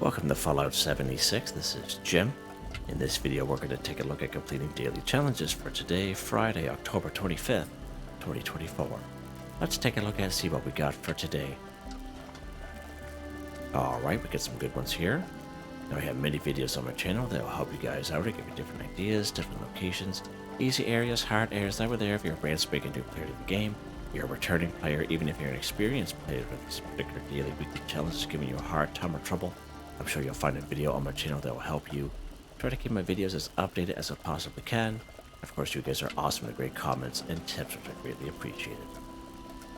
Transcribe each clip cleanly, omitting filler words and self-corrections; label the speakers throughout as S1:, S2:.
S1: Welcome to Fallout 76, this is Jim. In this video we're going to take a look at completing daily challenges for today, Friday, October 25th, 2024. Let's take a look and see what we got for today. Alright, we get some good ones here. Now I have many videos on my channel that will help you guys out and give you different ideas, different locations, easy areas, hard areas that were there if you're a brand spanking new player to the game. You're a returning player, even if you're an experienced player with this particular daily weekly challenge is giving you a hard time or trouble. I'm sure you'll find a video on my channel that will help you. Try to keep my videos as updated as I possibly can. Of course, you guys are awesome with great comments and tips, which I greatly appreciate.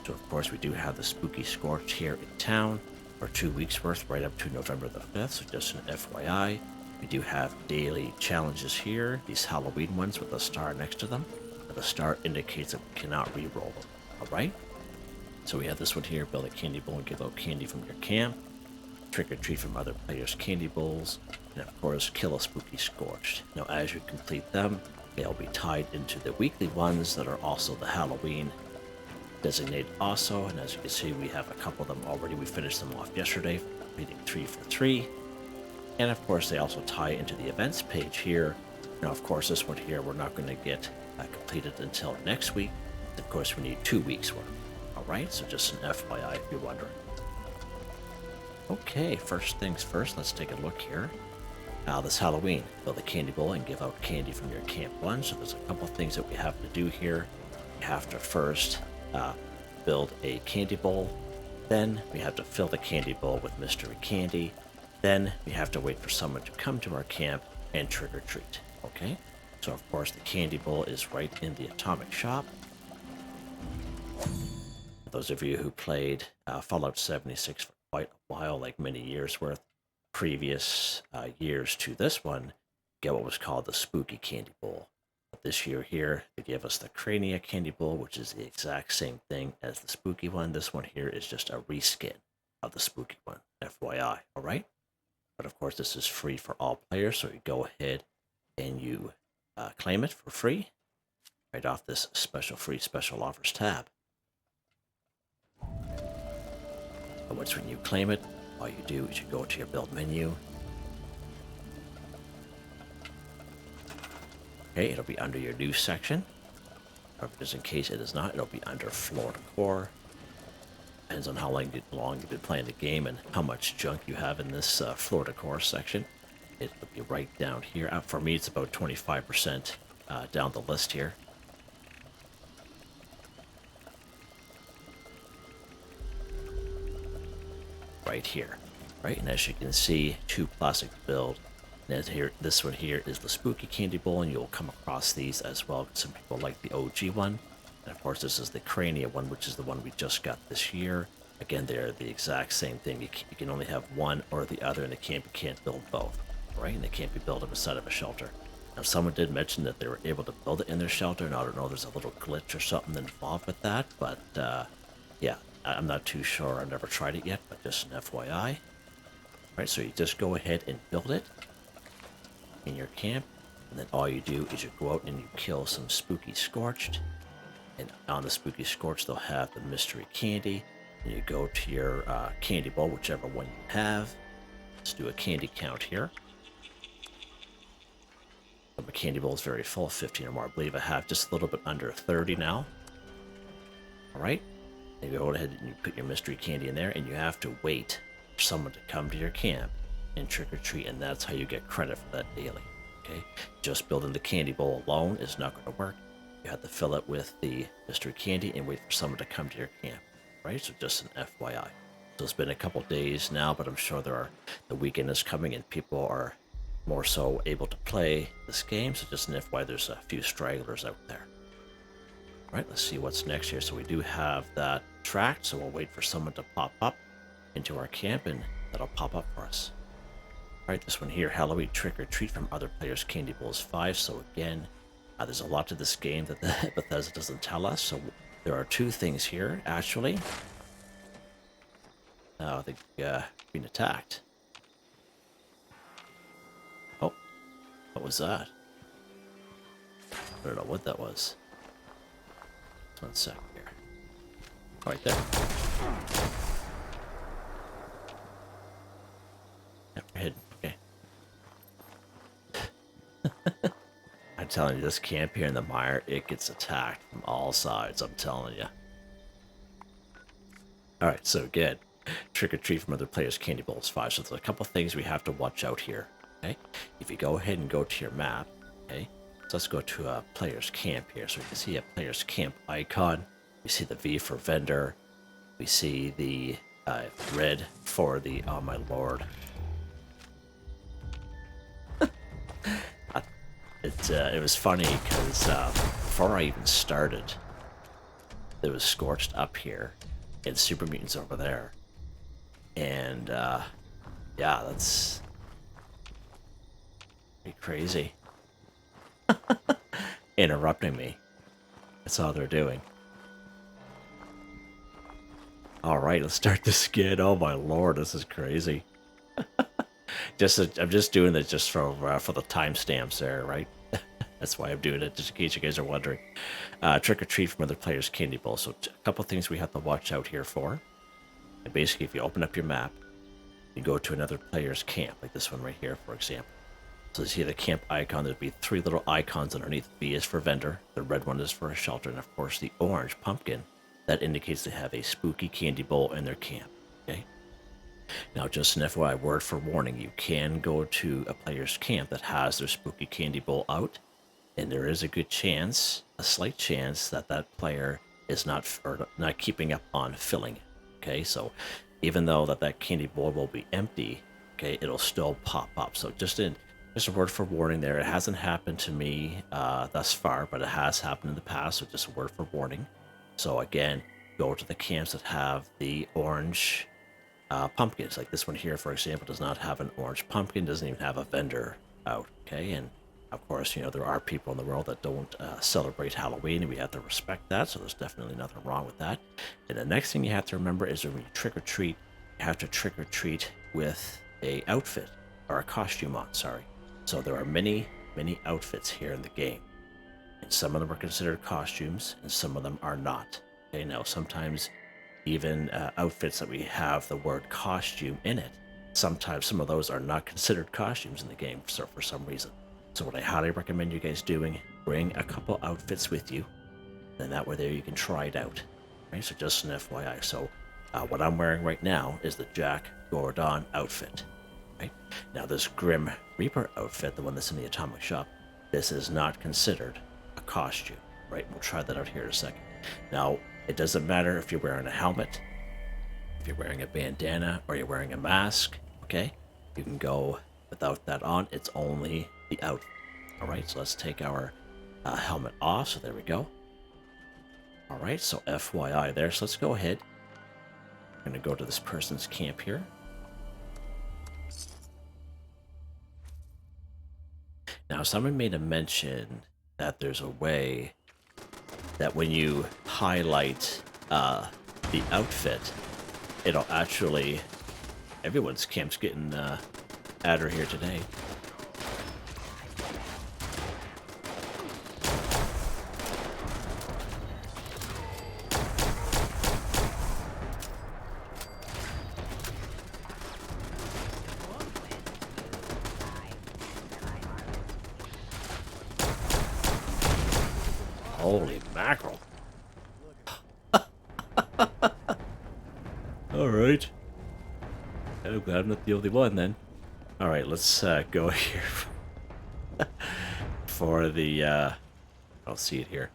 S1: So, of course, we do have the spooky Scorched here in town for 2 weeks worth, right up to November the 5th. So, just an FYI, we do have daily challenges here, these Halloween ones with a star next to them. And the star indicates that we cannot re-roll them. Alright? So, we have this one here, build a candy bowl and give out candy from your camp. Trick or treat from other players' candy bowls, and of course kill a spooky Scorched. Now as you complete them, they'll be tied into the weekly ones that are also the Halloween designated also, and as you can see we have a couple of them already. We finished them off yesterday, completing 3 for 3, and of course they also tie into the events page here. Now of course this one here we're not going to get completed until next week. Of course we need 2 weeks worth. Alright, so just an FYI if you're wondering. Okay, first things first, let's take a look here. This Halloween, build a candy bowl and give out candy from your camp one. So there's a couple things that we have to do here. We have to first build a candy bowl. Then we have to fill the candy bowl with mystery candy. Then we have to wait for someone to come to our camp and trick or treat. Okay, so of course the candy bowl is right in the atomic shop. For those of you who played Fallout 76 for quite a while, like many years worth, previous years to this one, get what was called the spooky candy bowl. But this year here, they gave us the Crania candy bowl, which is the exact same thing as the spooky one. This one here is just a reskin of the spooky one, FYI, alright? But of course, this is free for all players, so you go ahead and you claim it for free right off this free special offers tab. And once when you claim it, all you do is you go to your build menu. Okay, it'll be under your new section. Or just in case it is not, it'll be under floor decor. Depends on how long you've been playing the game and how much junk you have in this floor decor section. It'll be right down here. For me, it's about 25% down the list here. Right here, right? And as you can see, 2 plastic build. And here, this one here is the spooky candy bowl, and you'll come across these as well. Some people like the OG one, and of course this is the Crania one, which is the one we just got this year. Again, they're the exact same thing. You can only have one or the other, and you can't build both, right? And they can't be built inside of a shelter. Now, someone did mention that they were able to build it in their shelter, and I don't know, there's a little glitch or something involved with that, but yeah. I'm not too sure. I've never tried it yet, but just an FYI. Right, so you just go ahead and build it in your camp, and then all you do is you go out and you kill some spooky Scorched, and on the spooky Scorched they'll have the mystery candy, and you go to your candy bowl, whichever one you have. Let's do a candy count here. My candy bowl is very full, 15 or more. I believe I have just a little bit under 30 now. Alright. You go ahead and you put your mystery candy in there, and you have to wait for someone to come to your camp and trick or treat, and that's how you get credit for that daily. Okay, just building the candy bowl alone is not going to work. You have to fill it with the mystery candy and wait for someone to come to your camp. Right, so just an FYI. So it's been a couple days now, but I'm sure the weekend is coming and people are more so able to play this game. So just an FYI, there's a few stragglers out there. Right, let's see what's next here. So we do have that tracked, so we'll wait for someone to pop up into our camp, and that'll pop up for us. Alright, this one here, Halloween trick or treat from other players' candy bowls 5. So again, there's a lot to this game that Bethesda doesn't tell us. So there are 2 things here, actually. I think being attacked. Oh, what was that? I don't know what that was. 1 sec here. Right there. Yep, we're hidden. Okay. I'm telling you, this camp here in the mire, it gets attacked from all sides. I'm telling you. All right, so good. Trick or treat from other players' candy bowls 5. So there's a couple things we have to watch out here. Okay, if you go ahead and go to your map, okay, so let's go to a player's camp here. So we can see a player's camp icon. We see the V for vendor. We see the red for the, oh my lord. It was funny because before I even started, there was Scorched up here and Super Mutants over there. And yeah, that's pretty crazy. Interrupting me. That's all they're doing. Alright, let's start this again. Oh my lord, this is crazy. I'm just doing this just for the timestamps there, right? That's why I'm doing it, just in case you guys are wondering. Trick or treat from other players' candy bowl. So a couple things we have to watch out here for. And basically, if you open up your map, you go to another player's camp, like this one right here, for example. So you see the camp icon, there'd be 3 little icons underneath. B is for vendor, the red one is for a shelter, and of course the orange pumpkin, that indicates they have a spooky candy bowl in their camp, okay? Now, just an FYI, word for warning, you can go to a player's camp that has their spooky candy bowl out, and there is a good chance, a slight chance, that that player is not keeping up on filling it, okay? So even though that candy bowl will be empty, okay, it'll still pop up. So just a word for warning there. It hasn't happened to me thus far, but it has happened in the past, so just a word for warning. So again, go to the camps that have the orange pumpkins. Like this one here, for example, does not have an orange pumpkin, doesn't even have a vendor out, okay? And of course, you know, there are people in the world that don't celebrate Halloween, and we have to respect that, so there's definitely nothing wrong with that. And the next thing you have to remember is when you trick or treat, you have to trick or treat with a outfit, or a costume on, sorry. So there are many outfits here in the game. And some of them are considered costumes, and some of them are not. Okay, now sometimes even outfits that we have the word costume in it, sometimes some of those are not considered costumes in the game for some reason. So what I highly recommend you guys doing, bring a couple outfits with you, and that way there you can try it out. Right, so just an FYI. So what I'm wearing right now is the Jack Gordon outfit. Right? Now this Grim Reaper outfit, the one that's in the Atomic Shop, this is not considered a costume, right? We'll try that out here in a second. Now, it doesn't matter if you're wearing a helmet, if you're wearing a bandana, or you're wearing a mask, okay? You can go without that on. It's only the outfit. All right, so let's take our helmet off. So there we go. All right, so FYI there. So let's go ahead. I'm going to go to this person's camp here. Now, someone made a mention that there's a way that when you highlight the outfit, it'll actually... Everyone's camp's getting adder here today. Holy mackerel. Alright. I'm glad I'm not the only one then. Alright, let's go here for the, I'll see it here.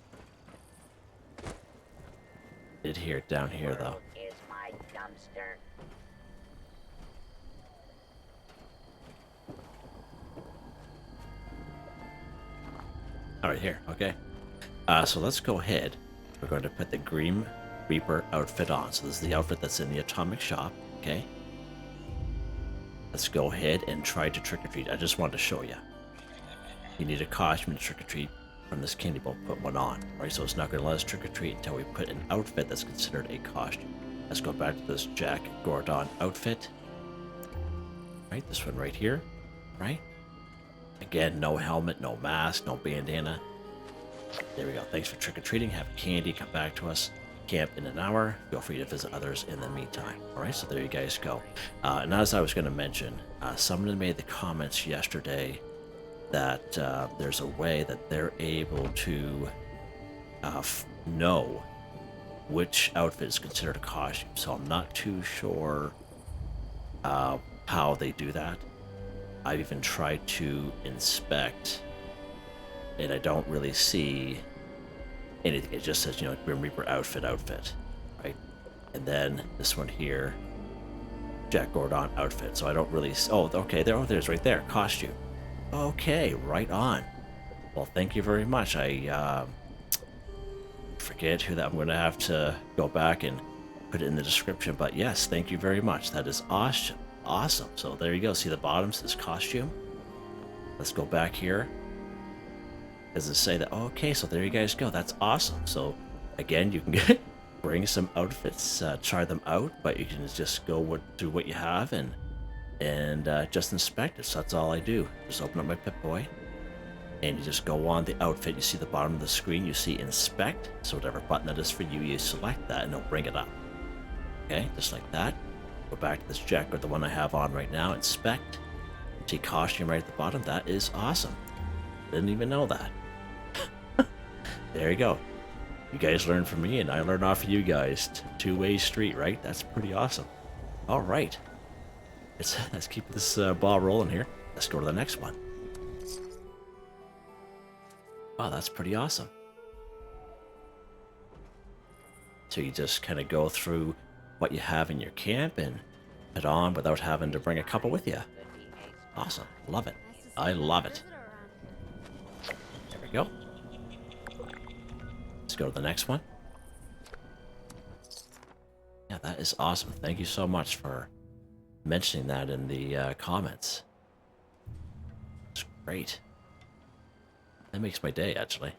S1: Did hear it down here though.
S2: Is my dumpster.
S1: Alright, here, okay. So let's go ahead. We're going to put the Grim Reaper outfit on. So this is the outfit that's in the Atomic Shop, okay? Let's go ahead and try to trick-or-treat. I just wanted to show you. You need a costume to trick-or-treat from this candy bowl. Put one on, right? So it's not going to let us trick-or-treat until we put an outfit that's considered a costume. Let's go back to this Jack Gordon outfit. Right, this one right here, right? Again, no helmet, no mask, no bandana. There we go. Thanks for trick-or-treating. Have candy. Come back to us. camp in an hour. Feel free to visit others in the meantime. Alright, so there you guys go. And as I was going to mention, someone made the comments yesterday that there's a way that they're able to know which outfit is considered a costume. So I'm not too sure how they do that. I've even tried to inspect, and I don't really see anything. It just says, Grim Reaper outfit, right? And then this one here, Jack Gordon outfit. So I don't really. Oh, okay. There's right there, costume. Okay, right on. Well, thank you very much. I forget who that. I'm going to have to go back and put it in the description. But yes, thank you very much. That is awesome. Awesome. So there you go. See the bottom says costume. Let's go back here. Does it say that? Okay, so there you guys go. That's awesome. So again, you can bring some outfits, try them out, but you can just go through what you have and just inspect it. So that's all I do. Just open up my Pip-Boy, and you just go on the outfit. You see the bottom of the screen. You see inspect. So whatever button that is for you, you select that, and it'll bring it up. Okay, just like that. Go back to this jacket, or the one I have on right now. Inspect. See costume right at the bottom. That is awesome. Didn't even know that. There you go. You guys learn from me, and I learn off of you guys. Two-way street, right? That's pretty awesome. All right. Let's keep this ball rolling here. Let's go to the next one. Wow, that's pretty awesome. So you just kind of go through what you have in your camp and put on without having to bring a couple with you. Awesome. Love it. I love it. There we go. Let's go to the next one. Yeah, that is awesome. Thank you so much for mentioning that in the comments. It's great. That makes my day, actually.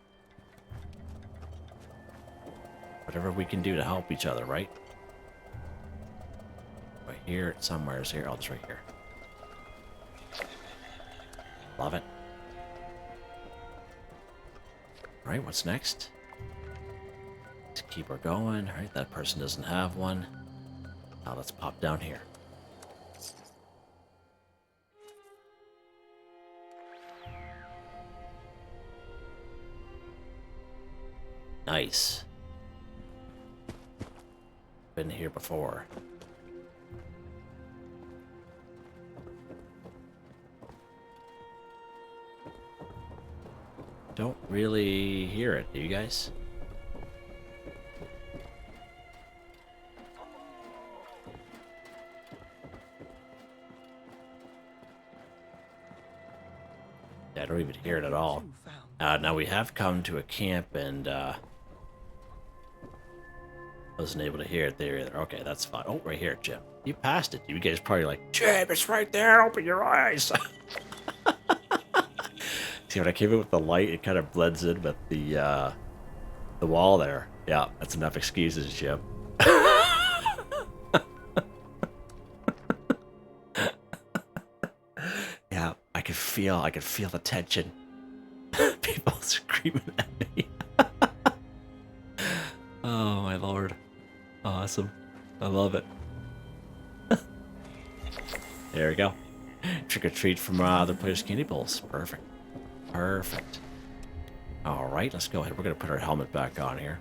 S1: Whatever we can do to help each other, right? Right here, somewhere is here. Oh, it's right here. Love it. Alright, what's next? Let's keep her going. Alright, that person doesn't have one. Now let's pop down here. Nice. Been here before. Don't really hear it, do you guys? Yeah, I don't even hear it at all. Now we have come to a camp and wasn't able to hear it there either. Okay, that's fine. Oh, right here, Jim. You passed it. You guys are probably like, Jim, it's right there. Open your eyes. See, when I came in with the light, it kind of blends in with the wall there. Yeah, that's enough excuses, Jim. Yeah, I could feel the tension. People screaming at me. Oh my lord. Awesome. I love it. There we go. Trick or treat from other players' candy bowls. Perfect. Perfect. Alright, let's go ahead. We're going to put our helmet back on here.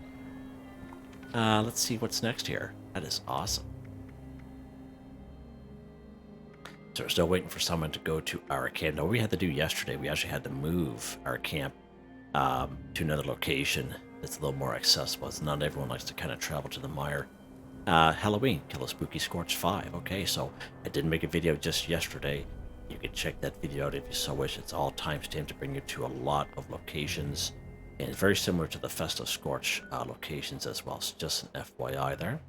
S1: Let's see what's next here. That is awesome. So we're still waiting for someone to go to our camp. Now, what we had to do yesterday, we actually had to move our camp to another location that's a little more accessible, as not everyone likes to kind of travel to the mire. Halloween, Kill a Spooky Scorched 5. Okay, so I did make a video just yesterday. You can check that video out if you so wish. It's all timestamped to bring you to a lot of locations. And it's very similar to the Festive Scorch locations as well. So just an FYI there.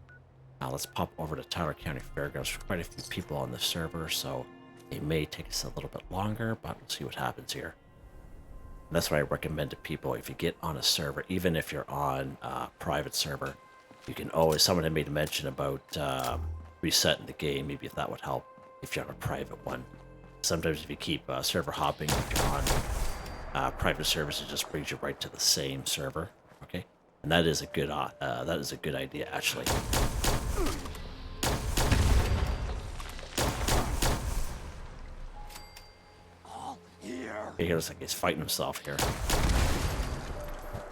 S1: Now let's pop over to Tyler County Fairgrounds. There's quite a few people on the server, so it may take us a little bit longer, but we'll see what happens here. And that's what I recommend to people. If you get on a server, even if you're on a private server, you can always, someone had made a mention about resetting the game, maybe if that would help if you're on a private one. Sometimes if you keep server hopping, if you're on private servers, it just brings you right to the same server. Okay, And that is a good idea, actually. He looks like he's fighting himself here.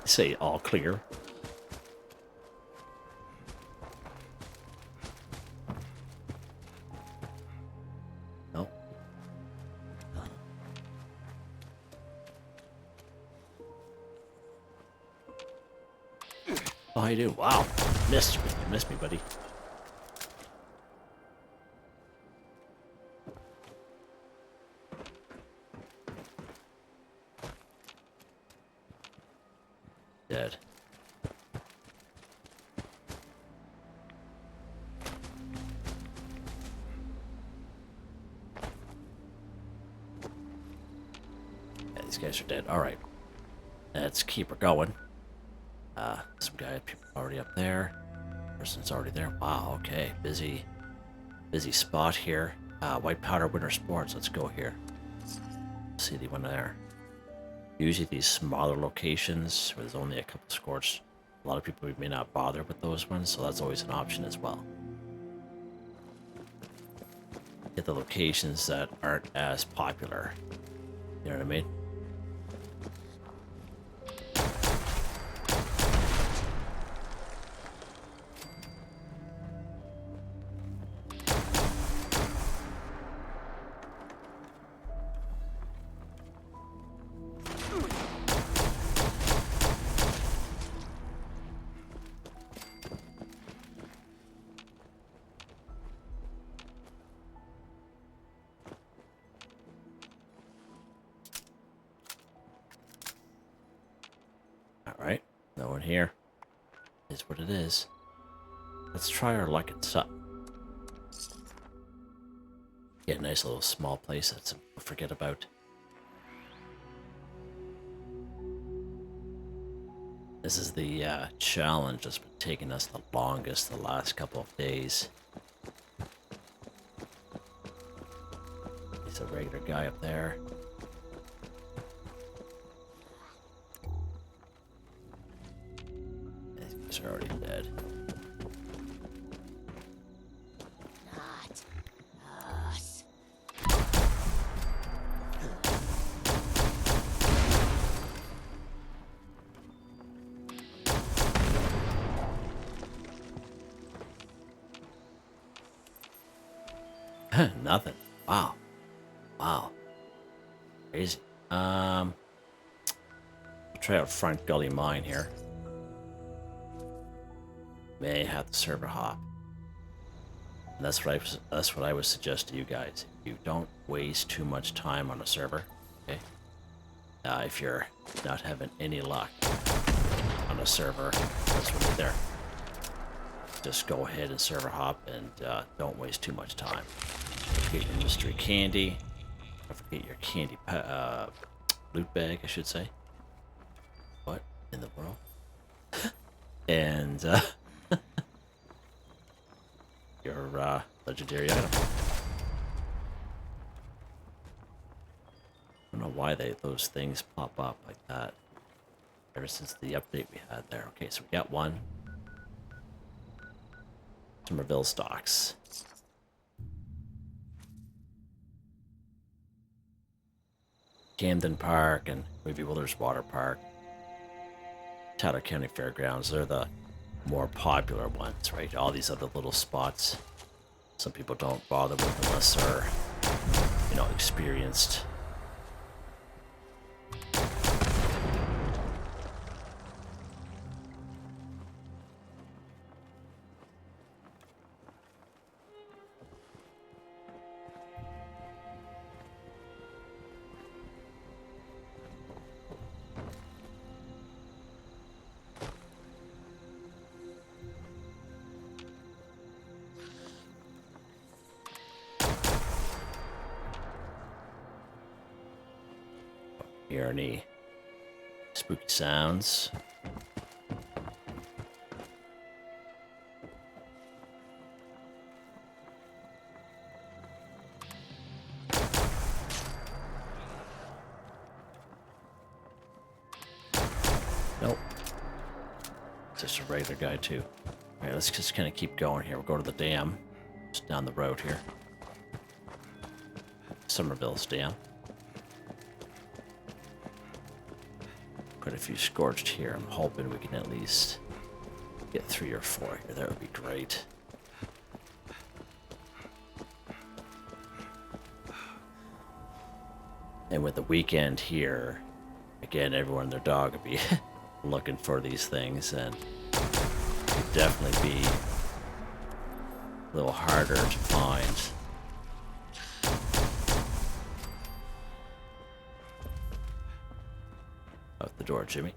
S1: Say all clear. No. Oh, I do. Wow. Missed me, buddy. Dead. Yeah, these guys are dead. All right. Let's keep her going. Some guy already up there. Person's already there. Wow, okay. Busy spot here. White Powder Winter Sports. Let's go here. See the one there. Usually these smaller locations where there's only a couple Scorched, a lot of people may not bother with those ones, so that's always an option as well. Get the locations that aren't as popular. You know what I mean? Alright, no one here. Is what it is. Let's try our luck at something. Get a nice little small place that some people forget about. This is the challenge that's been taking us the longest the last couple of days. He's a regular guy up there. These are already dead.
S2: Not us.
S1: Nothing. Wow. Wow. Crazy. We'll try out front gully mine here. May have to server hop. And that's what I would suggest to you guys. You don't waste too much time on a server. Okay. If you're not having any luck on a server, that's what there. Just go ahead and server hop and don't waste too much time. Get your mystery candy. Don't forget your candy loot bag, I should say. What in the world? And your legendary item. I don't know why those things pop up like that. Ever since the update we had there. Okay, so we got one. Somerville stocks. Camden Park and Movie Wilders Water Park. Tyler County Fairgrounds, they're the more popular ones, right? All these other little spots, some people don't bother with unless they're, experienced. Hear any spooky sounds? Nope. Just a regular guy too. Alright, let's just kind of keep going here. We'll go to the dam. Just down the road here. Somerville's dam. Put a few Scorched here. I'm hoping we can at least get 3 or 4 here. That would be great. And with the weekend here, again, everyone and their dog would be looking for these things, and it'd definitely be a little harder to find. Out the door, Jimmy.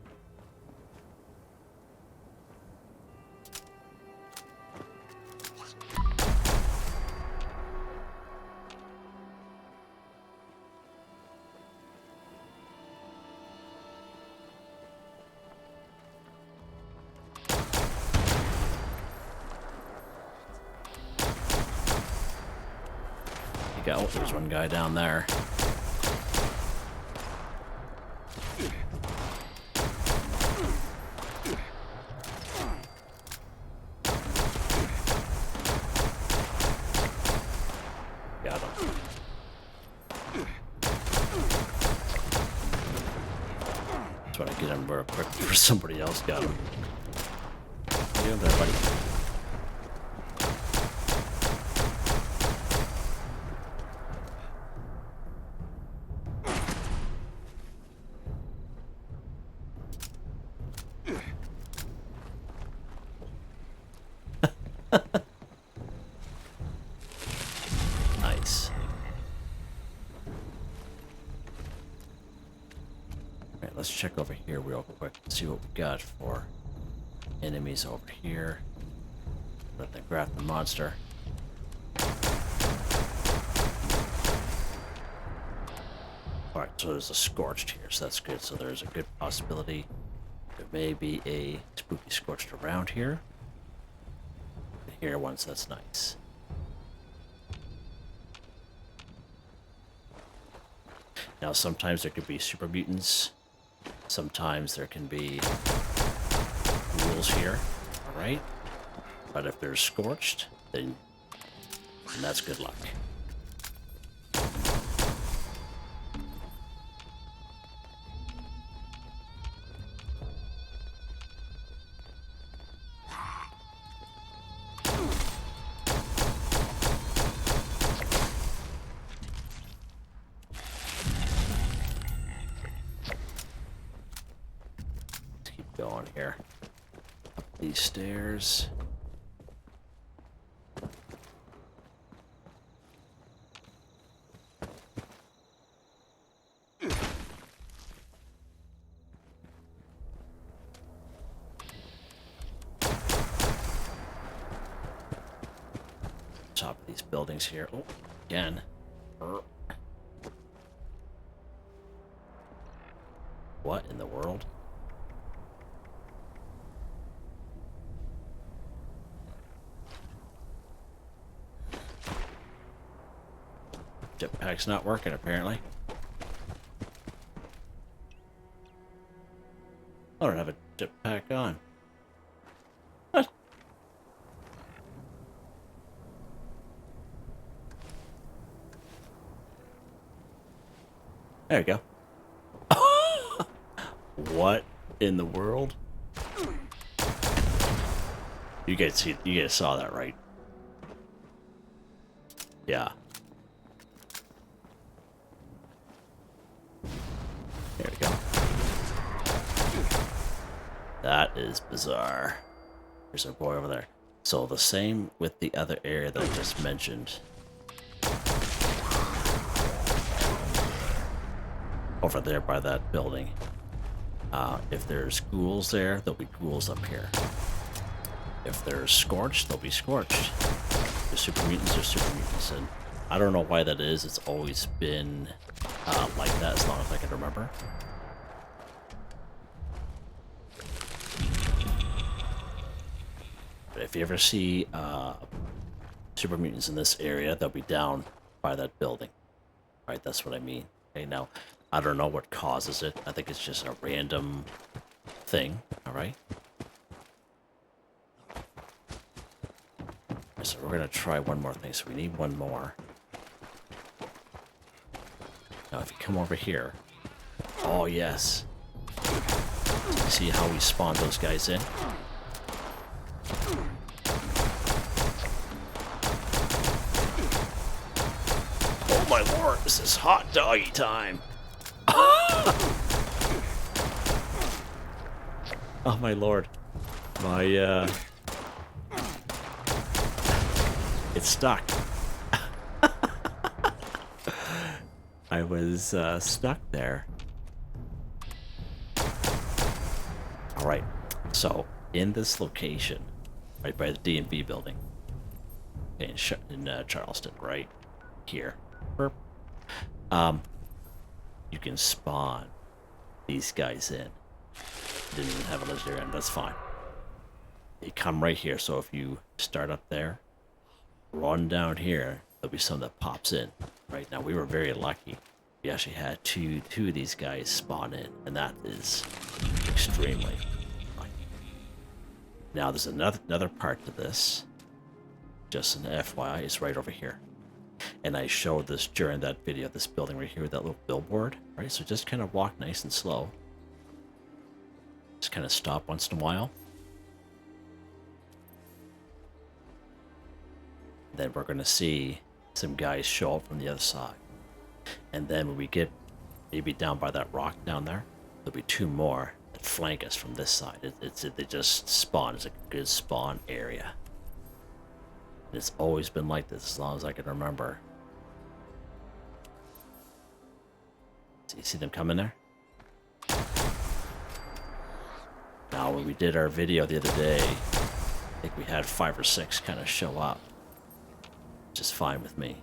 S1: Oh, there's one guy down there. Got him. Just want to get him real quick before somebody else got him. What are you doing there, buddy? Nice. Alright, let's check over here real quick and see what we got for enemies over here. Let them grab the monster. Alright, so there's a Scorched here, so that's good. So there's a good possibility there may be a spooky Scorched around here. Here once, that's nice. Now sometimes there could be super mutants. Sometimes there can be ghouls here. Alright? But if there's Scorched, then that's good luck. Going here up these stairs. Top of these buildings here. Oh, again. What in the world? Jetpack's not working, apparently. I don't have a jetpack on. What? There you go. What in the world? You guys saw that, right? Yeah. There we go. That is bizarre. There's a boy over there. So the same with the other area that I just mentioned. Over there by that building. If there's ghouls there, there'll be ghouls up here. If there's Scorched, there'll be Scorched. If there's super mutants, there's super mutants. And I don't know why that is. It's always been like that as long as I can remember. But if you ever see super mutants in this area, they'll be down by that building. Right, that's what I mean. Okay, now, I don't know what causes it. I think it's just a random thing, alright? we're gonna try one more thing. So we need one more. Now, if you come over here, oh yes. See how we spawn those guys in? Oh my lord, this is hot doggy time. Oh my lord. My, it's stuck. I was, stuck there. Alright, so, in this location, right by the D&B building, in Charleston, right here, burp, you can spawn these guys in. Didn't even have a legendary end, that's fine. They come right here, so if you start up there, run down here, there'll be some that pops in. Right now, we were very lucky. We actually had two of these guys spawn in, and that is extremely lucky. Now, there's another part to this. Just an FYI, it's right over here. And I showed this during that video, this building right here with that little billboard, right? So just kind of walk nice and slow. Just kind of stop once in a while. Then we're going to see some guys show up from the other side. And then when we get maybe down by that rock down there, there'll be two more that flank us from this side. They just spawn. It's a good spawn area. And it's always been like this as long as I can remember. So you see them coming there? Now, when we did our video the other day, I think we had 5 or 6 kind of show up. Which is fine with me.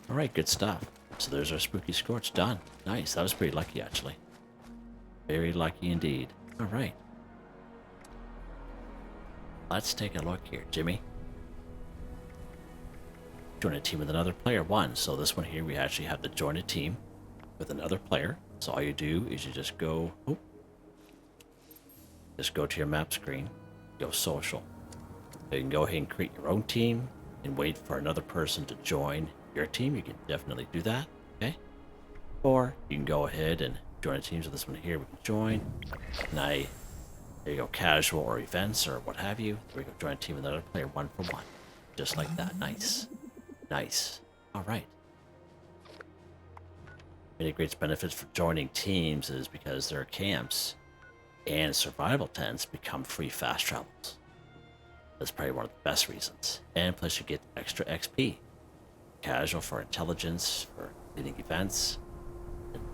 S1: Alright, good stuff. So there's our spooky Scorched done. Nice, that was pretty lucky actually. Very lucky indeed. Alright. Let's take a look here, Jimmy. Join a team with another player, 1. So this one here, we actually have to join a team with another player. So all you do is you just go, just go to your map screen, go social. So you can go ahead and create your own team and wait for another person to join your team. You can definitely do that, okay? Or you can go ahead and join a team. So this one here, we can join. And there you go, casual or events or what have you. There we go, join a team with another player, 1 for 1. Just like that, nice. Nice, all right. Many great benefits for joining teams is because their camps and survival tents become free fast travels. That's probably one of the best reasons. And plus you get extra XP. Casual for intelligence, for leading events,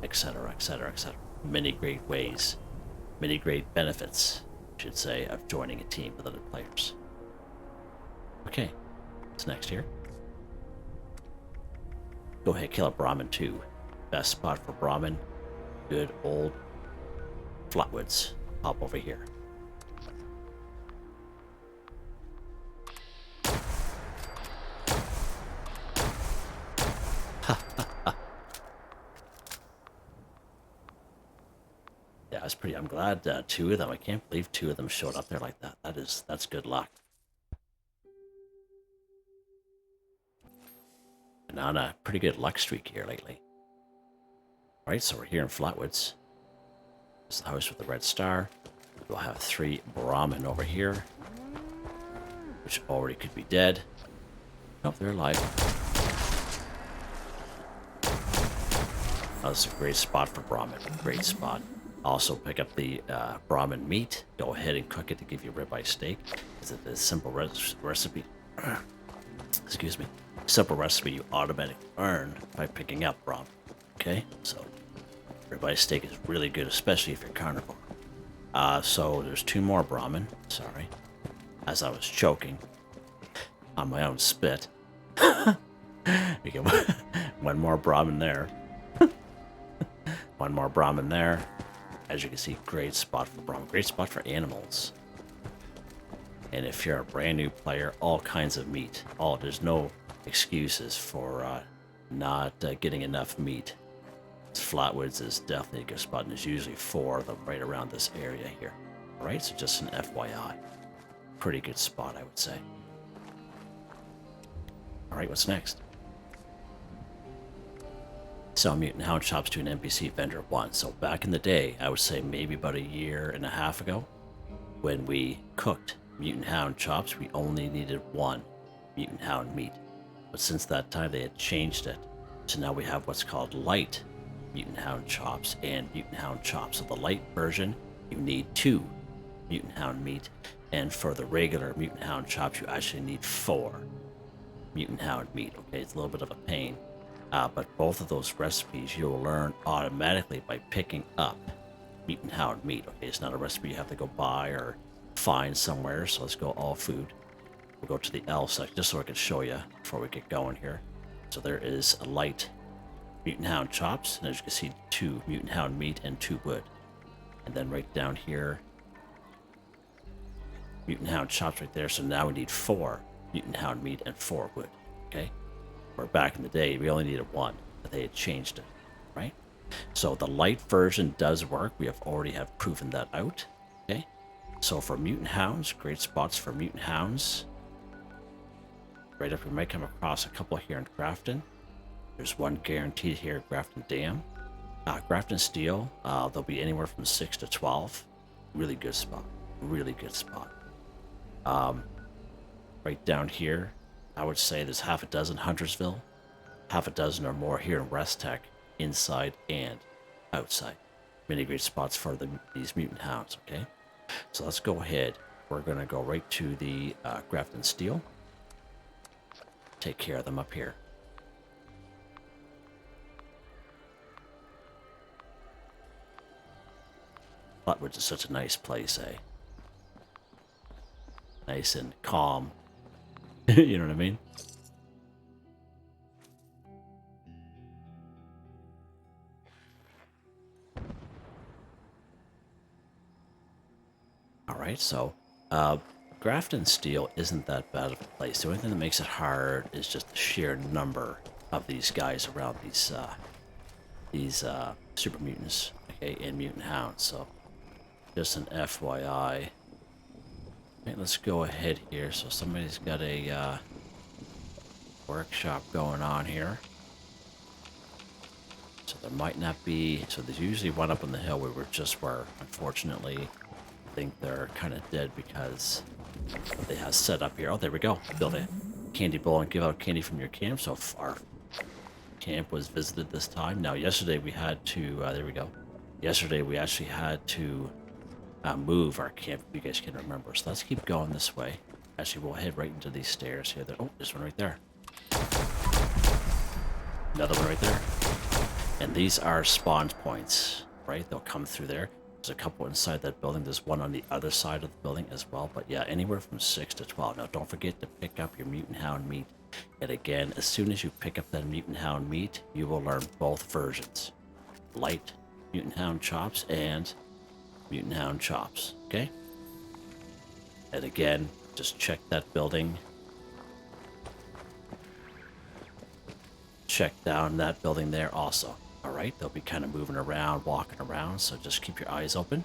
S1: etc, etc, etc. Many great ways, many great benefits, I should say, of joining a team with other players. Okay, what's next here? Go ahead, kill a Brahmin too. Best spot for Brahmin, good old Flatwoods. Hop over here. Yeah, it's pretty. I'm glad 2 of them. I can't believe 2 of them showed up there like that. That's good luck. And on a pretty good luck streak here lately. All right, so we're here in Flatwoods. This is the house with the red star. We'll have 3 Brahmin over here, which already could be dead. Nope, they're alive. Oh, this is a great spot for Brahmin. Great spot. Also, pick up the Brahmin meat. Go ahead and cook it to give you ribeye steak. It's a simple recipe. Excuse me. Simple recipe you automatically earn by picking up Brahmin. Okay, so ribeye steak is really good, especially if you're carnivore. So there's 2 more Brahmin. Sorry, as I was choking on my own spit. We get 1 more Brahmin there. 1 more Brahmin there. As you can see, great spot for Brahmin. Great spot for animals. And if you're a brand new player, all kinds of meat. There's no excuses for not getting enough meat. Flatwoods is definitely a good spot, and there's usually 4 of them right around this area here. Alright, so just an FYI. Pretty good spot, I would say. Alright, what's next? Sell mutant hound chops to an NPC vendor 1. So back in the day, I would say maybe about a year and a half ago, when we cooked mutant hound chops, we only needed 1 mutant hound meat. But since that time, they had changed it. So now we have what's called light mutant hound chops and mutant hound chops. So the light version, you need 2 mutant hound meat. And for the regular mutant hound chops, you actually need 4 mutant hound meat. Okay, it's a little bit of a pain. But both of those recipes you'll learn automatically by picking up mutant hound meat. Okay, it's not a recipe you have to go buy or find somewhere. So let's go all food. We'll go to the L section just so I can show you before we get going here. So there is a light mutant hound chops, and as you can see, 2 mutant hound meat and 2 wood. And then right down here, mutant hound chops right there. So now we need 4 mutant hound meat and 4 wood. Okay, where back in the day we only needed 1, but they had changed it, right? So the light version does work. We already have proven that out. Okay, so for mutant hounds, great spots for mutant hounds. Right up, we might come across a couple here in Grafton. There's one guaranteed here at Grafton Dam. Grafton Steel, they'll be anywhere from 6 to 12. Really good spot. Really good spot. Right down here, I would say there's half a dozen Huntersville, half a dozen or more here in West Tech, inside and outside. Many great spots for these mutant hounds, okay? So let's go ahead. We're going to go right to the Grafton Steel. Take care of them up here. Flatwoods is such a nice place, eh? Nice and calm. You know what I mean? Alright, so Grafton Steel isn't that bad of a place. The only thing that makes it hard is just the sheer number of these guys around these super mutants, okay, and mutant hounds. So just an FYI. Okay, let's go ahead here. So somebody's got a workshop going on here. So there might not be. So there's usually one up on the hill where we just were. Unfortunately, I think they're kind of dead because they have set up here. Oh, there we go. Build a candy bowl and give out candy from your camp. So our camp was visited this time. Now, yesterday we had to. There we go. Yesterday we actually had to move our camp, if you guys can remember. So let's keep going this way. Actually, we'll head right into these stairs here. Oh, there's one right there. Another one right there. And these are spawn points, right? They'll come through there. There's a couple inside that building. There's one on the other side of the building as well. But yeah, anywhere from 6 to 12. Now, don't forget to pick up your mutant hound meat. And again, as soon as you pick up that mutant hound meat, you will learn both versions. Light mutant hound chops and mutant hound chops, okay? And again, just check that building. Check down that building there also. All right, they'll be kind of moving around, walking around, so just keep your eyes open.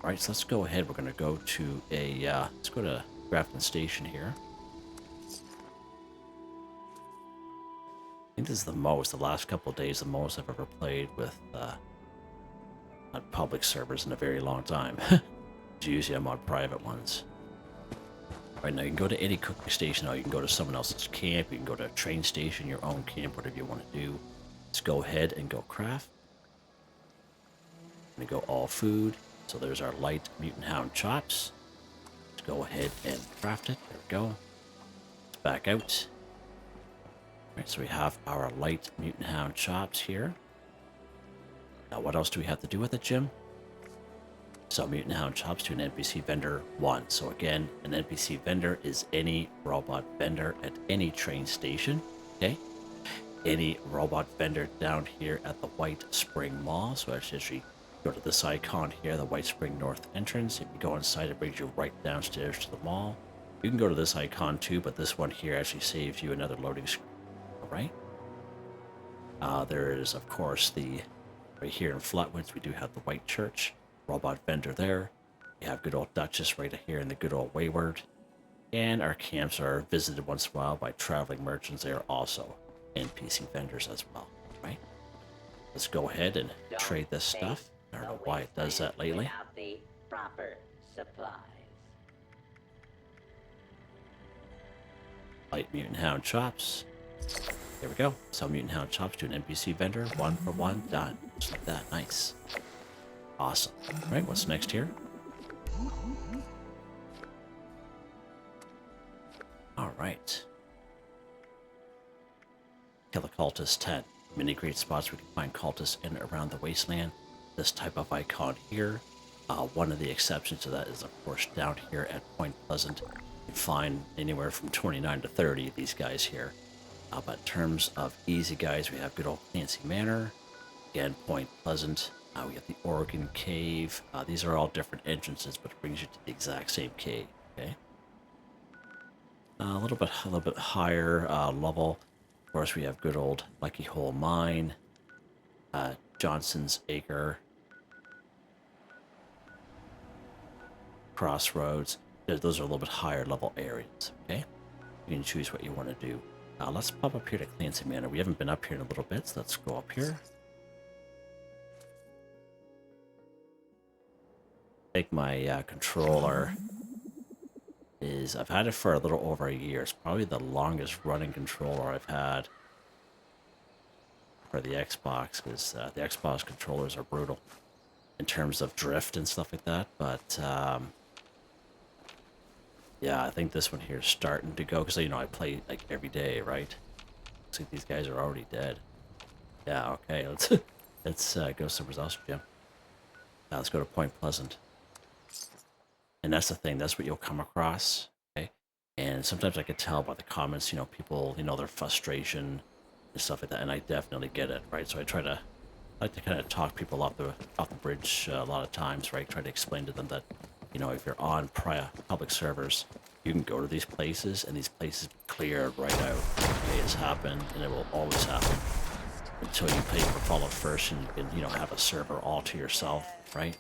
S1: All right, so let's go ahead. We're going to go to let's go to Grafton Station here. I think this is the last couple of days, the most I've ever played with on public servers in a very long time. Usually I'm on private ones. Right now you can go to any cooking station, or you can go to someone else's camp, you can go to a train station, your own camp, whatever you want to do. Let's go ahead and go craft. I'm going to go all food. So there's our light mutant hound chops. Let's go ahead and craft it. There we go. Let's back out. Alright, so we have our light mutant hound chops here. Now what else do we have to do with it, Jim? Sell mutant hound chops to an NPC vendor 1. So again, an NPC vendor is any robot vendor at any train station, okay? Any robot vendor down here at the White Spring Mall. So actually go to this icon here, the White Spring North entrance. If you go inside, it brings you right downstairs to the mall. You can go to this icon too, but this one here actually saves you another loading screen. All right. There is, of course, right here in Flatwoods, we do have the White Church robot vendor there. We have good old Duchess right here in the good old Wayward. And our camps are visited once in a while by traveling merchants. They are also NPC vendors as well, right? Let's go ahead and trade this stuff. I don't know why it does that lately.
S2: Without the proper supplies.
S1: Light Mutant Hound chops. There we go. Sell Mutant Hound chops to an NPC vendor. 1 for 1. Done. Just like that. Nice. Awesome. All right, what's next here? All right. Kill a Cultist 10. Many great spots where you can find cultists in and around the wasteland. This type of icon here. One of the exceptions to that is, of course, down here at Point Pleasant. You find anywhere from 29 to 30 of these guys here. But in terms of easy guys, we have good old Clancy Manor. Again, Point Pleasant. We have the Oregon Cave. These are all different entrances, but it brings you to the exact same cave. Okay. A little bit higher level. Of course, we have good old Lucky Hole Mine, Johnson's Acre, Crossroads. Those are a little bit higher level areas. Okay, you can choose what you want to do. Let's pop up here to Clancy Manor. We haven't been up here in a little bit, so let's go up here. I think my controller is, I've had it for a little over a year. It's probably the longest running controller I've had for the Xbox, because the Xbox controllers are brutal in terms of drift and stuff like that. But yeah, I think this one here is starting to go, because, you know, I play like every day, right? Looks like these guys are already dead. Yeah, okay, let's go somewhere else, Jim. Now let's go to Point Pleasant. And that's the thing, that's what you'll come across, okay? And sometimes I could tell by the comments, you know, people, you know, their frustration and stuff like that, and I definitely get it, right? So I like to kind of talk people off the bridge a lot of times, right? Try to explain to them that, you know, if you're on public servers, you can go to these places, and these places clear right out. Okay, it's happened, and it will always happen until you pay for Fallout first, and you can, you know, have a server all to yourself, right?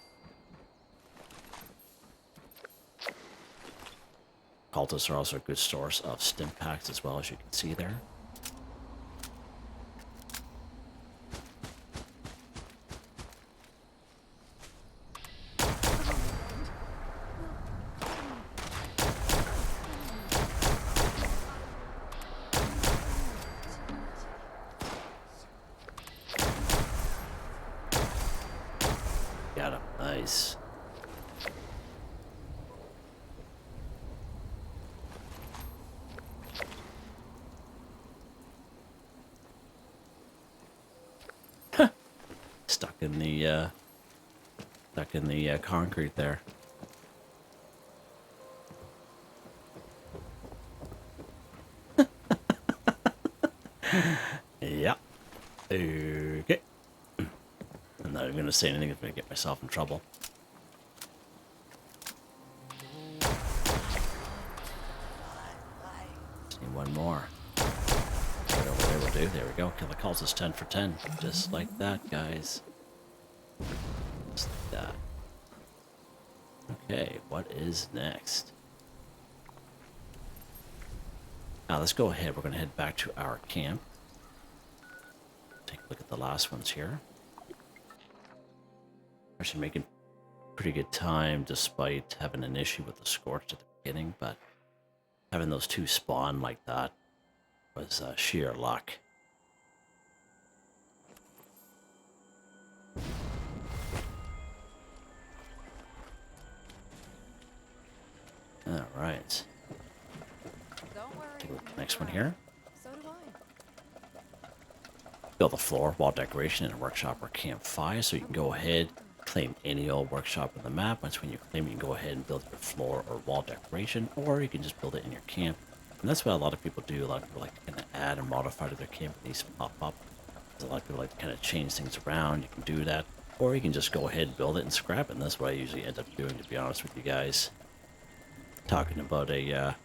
S1: Cultists are also a good source of stim packs as well, as you can see there. Got him. Nice. Stuck in the concrete there. Yeah. Okay. I'm not even gonna say anything if I get myself in trouble. Just need one more. Right over there will do. There we go. Kill the Cultist 10 for 10. Just like that, guys. Just like that. Okay, what is next? Now let's go ahead. We're going to head back to our camp. Take a look at the last ones here. Actually making pretty good time despite having an issue with the Scorched at the beginning, but having those two spawn like that was sheer luck. All right. Take a look at the next one here.
S3: So do I.
S1: Build a floor, wall decoration, and a workshop or campfire, so you can go ahead, claim any old workshop on the map. Once when you claim it, you can go ahead and build your floor or wall decoration, or you can just build it in your camp. And that's what a lot of people do. A lot of people like to kind of add and modify to their camp, and these pop up. A lot of people like to kind of change things around. You can do that, or you can just go ahead and build it and scrap it. And that's what I usually end up doing, to be honest with you guys. Talking about a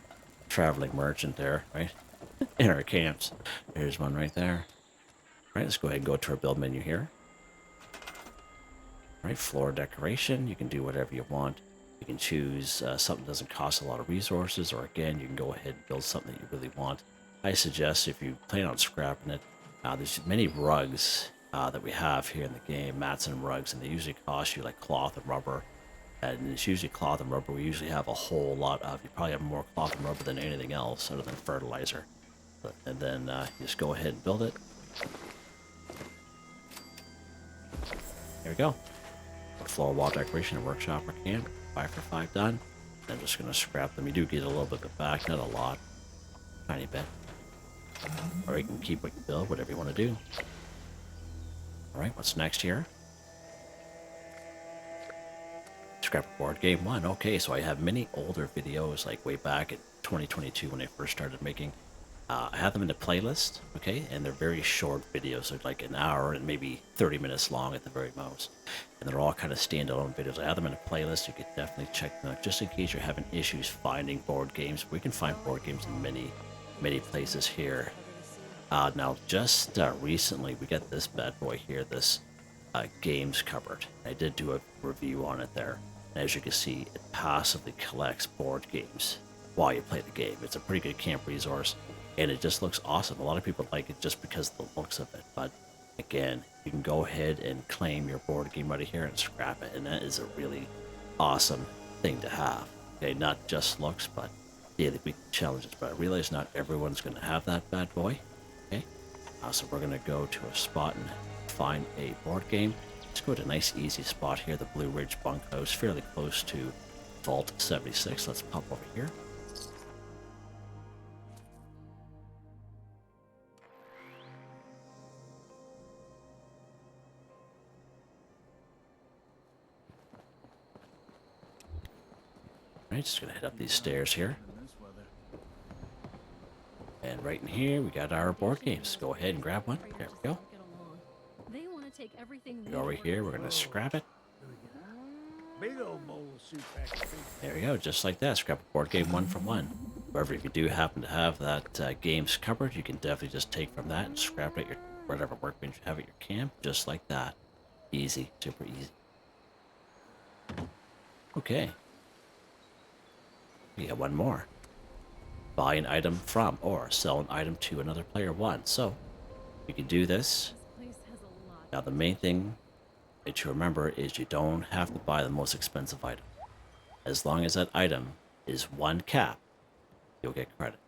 S1: traveling merchant there, right? In our camps. There's one right there. Right, let's go ahead and go to our build menu here. Right, floor decoration. You can do whatever you want. You can choose something that doesn't cost a lot of resources, or again, you can go ahead and build something that you really want. I suggest if you plan on scrapping it, there's many rugs that we have here in the game, mats and rugs, and they usually cost you like cloth and rubber. And it's usually cloth and rubber. We usually have a whole lot of, you probably have more cloth and rubber than anything else other than fertilizer. And then you just go ahead and build it. There we go. Floor wall decoration and workshop or camp. 5 for 5 done. I'm just going to scrap them. You do get a little bit back, not a lot. Tiny bit. Or you can keep what you build, whatever you want to do. Alright, what's next here? Scrap board game 1. Okay, so I have many older videos, like way back in 2022 when I first started making. I have them in a playlist, okay, and they're very short videos, so like an hour and maybe 30 minutes long at the very most. And they're all kind of standalone videos. I have them in a playlist. You could definitely check them out just in case you're having issues finding board games. We can find board games in many places here. Now, just recently, we got this bad boy here, this games cupboard. I did do a review on it there. And as you can see, it passively collects board games while you play the game. It's a pretty good camp resource, and it just looks awesome. A lot of people like it just because of the looks of it. But again, you can go ahead and claim your board game right here and scrap it, and that is a really awesome thing to have. Okay, not just looks, but daily weekly challenges. But I realize not everyone's going to have that bad boy. Okay, so we're going to go to a spot and find a board game. Let's go to a nice easy spot here, the Blue Ridge Bunkhouse, fairly close to Vault 76. Let's pop over here. Alright, just gonna head up these stairs here. And right in here, we got our board games. Go ahead and grab one. There we go. Go over here, we're gonna scrap it. There we go, just like that. Scrap a board game 1 from 1. However, if you do happen to have that games covered, you can definitely just take from that and scrap it at your whatever workbench you have at your camp, just like that. Easy, super easy. Okay. We got one more. Buy an item from or sell an item to another player 1. So, you can do this. Now, the main thing that you remember is you don't have to buy the most expensive item. As long as that item is 1 cap, you'll get credit.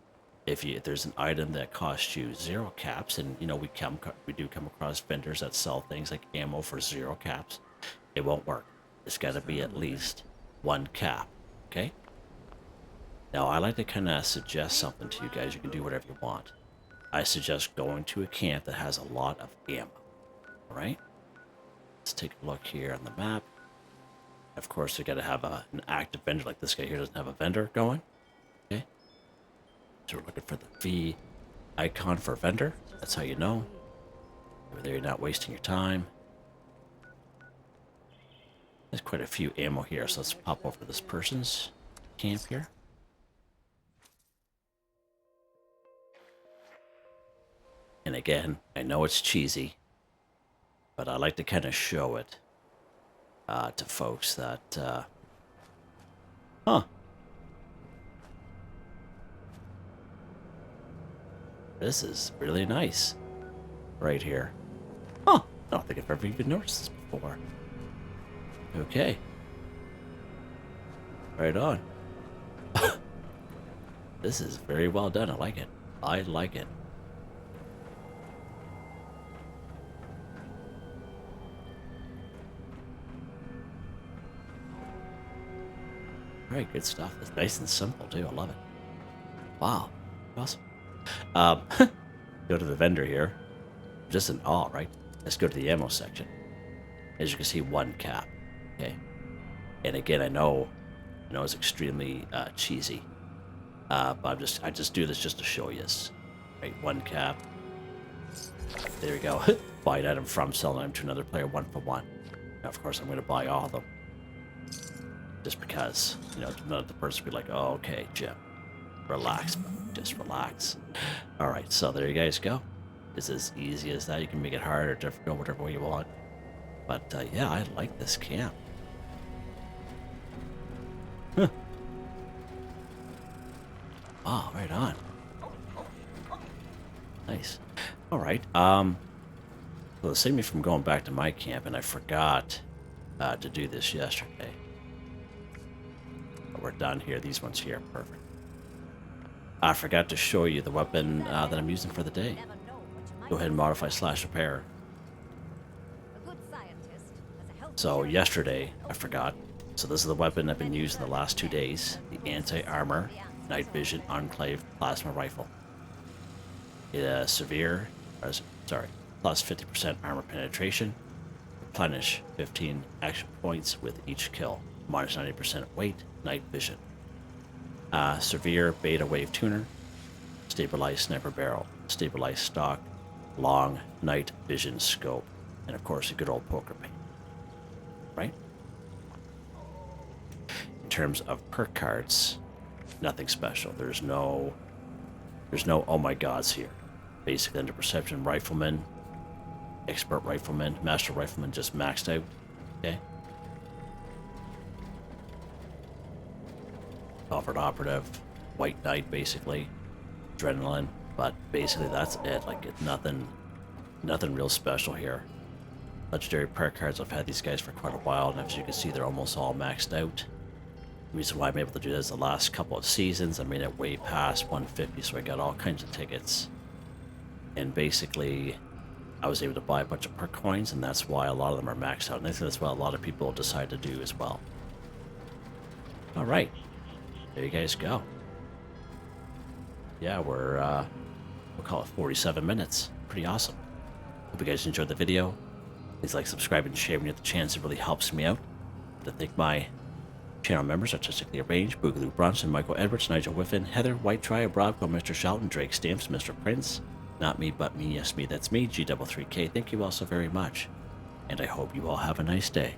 S1: If there's an item that costs you 0 caps, and you know we do come across vendors that sell things like ammo for 0 caps, it won't work. It's got to be at least 1 cap. Okay. Now, I like to kind of suggest something to you guys. You can do whatever you want. I suggest going to a camp that has a lot of ammo. Alright? Let's take a look here on the map. Of course, you got to have an active vendor. Like this guy here doesn't have a vendor going. Okay? So we're looking for the V icon for vendor. That's how you know. Over there, you're not wasting your time. There's quite a few ammo here, so let's pop over to this person's camp here. And again, I know it's cheesy, but I like to kind of show it to folks that, this is really nice right here. I don't think I've ever even noticed this before. Okay. Right on. This is very well done. I like it. I like it. Very good stuff. It's nice and simple too. I love it. Wow. Awesome. Go to the vendor here. Just in awe, right? Let's go to the ammo section. As you can see, 1 cap. Okay. And again, I know it's extremely cheesy. But I just do this just to show you. Right, 1 cap. There we go. Buy an item from, sell an item to another player 1 for 1. Now, of course, I'm going to buy all of them. Just because, not the person be like, oh, okay, Jim, relax, just relax. All right, so there you guys go. It's as easy as that. You can make it hard or difficult, whatever way you want. But yeah, I like this camp. Ah, right on. Nice. All right. Well, it saved me from going back to my camp, and I forgot to do this yesterday. But we're done here. These ones here, perfect. I forgot to show you the weapon that I'm using for the day. Go ahead and modify /repair. So yesterday, I forgot. So this is the weapon I've been using the last 2 days. The anti-armor night vision enclave plasma rifle. It severe, sorry, plus 50% armor penetration. Replenish 15 action points with each kill. Minus 90% weight, night vision. Severe beta wave tuner. Stabilized sniper barrel. Stabilized stock. Long night vision scope. And of course a good old poker paint. Right? In terms of perk cards, nothing special. There's no oh my gods here. Basic under perception rifleman, expert rifleman, master rifleman just maxed out. Okay. Covered operative, white knight basically, adrenaline, but basically that's it. Like it's nothing real special here. Legendary perk cards, I've had these guys for quite a while, and as you can see, they're almost all maxed out. The reason why I'm able to do this the last couple of seasons, I made it way past 150, so I got all kinds of tickets. And basically, I was able to buy a bunch of perk coins, and that's why a lot of them are maxed out. And I think that's what a lot of people decide to do as well. All right, there you guys go. Yeah, we'll call it 47 minutes. Pretty awesome. Hope you guys enjoyed the video. Please like, subscribe, and share when you have the chance. It really helps me out. To thank my channel members: Artistically Arranged, Boogaloo Bronson, Michael Edwards, Nigel Wiffen, Heather, Whitetribe, Robco, Mr. Shelton, Drake Stamps, Mr. Prince, Not Me But Me, Yes Me That's Me, G33K. Thank you all so very much, and I hope you all have a nice day.